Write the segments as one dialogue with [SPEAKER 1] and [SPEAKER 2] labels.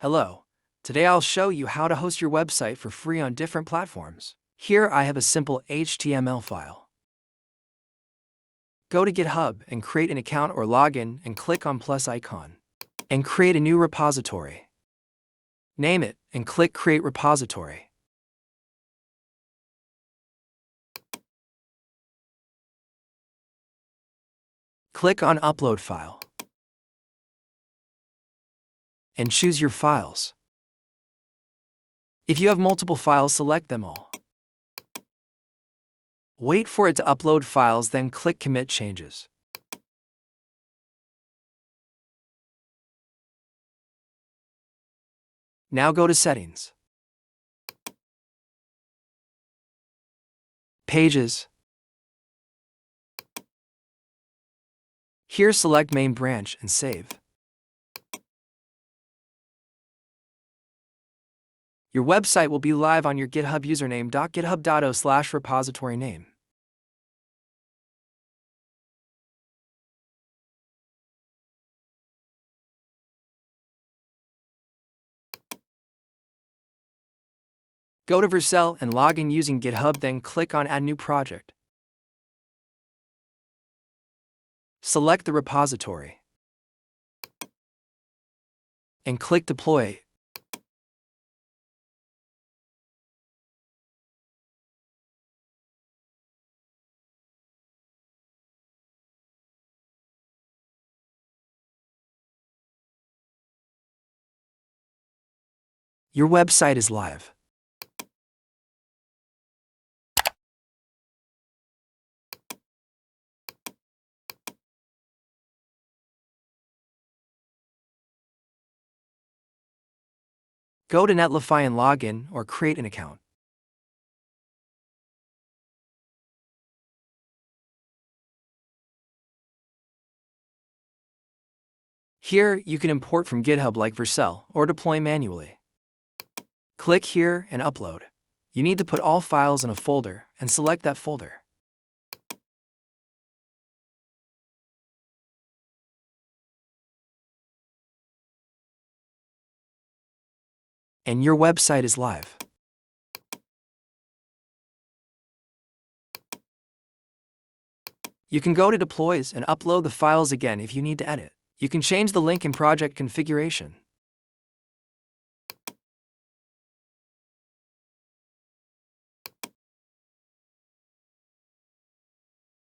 [SPEAKER 1] Hello. Today I'll show you how to host your website for free on different platforms. Here I have a simple HTML file. Go to GitHub and create an account or login and click on plus icon. And create a new repository. Name it and click Create Repository. Click on Upload File. And choose your files. If you have multiple files, select them all. Wait for it to upload files, then click Commit Changes. Now go to Settings. Pages. Here select Main Branch and save. Your website will be live on your GitHub username .github.io/repository name. Go to Vercel and log in using GitHub, then click on Add New Project. Select the repository and click Deploy. Your website is live. Go to Netlify and log in or create an account. Here, you can import from GitHub like Vercel or deploy manually. Click here and upload. You need to put all files in a folder and select that folder. And your website is live. You can go to Deploys and upload the files again if you need to edit. You can change the link and project configuration.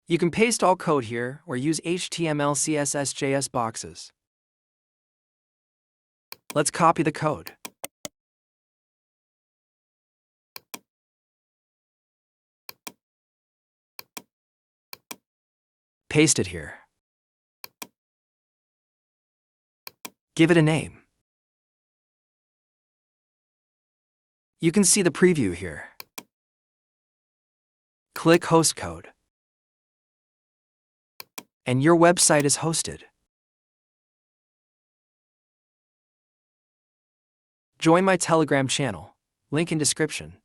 [SPEAKER 1] You can paste all code here or use HTML, CSS, JS boxes. Let's copy the code. Paste it here. Give it a name. You can see the preview here. Click Host Code. And your website is hosted. Join my Telegram channel, link in description.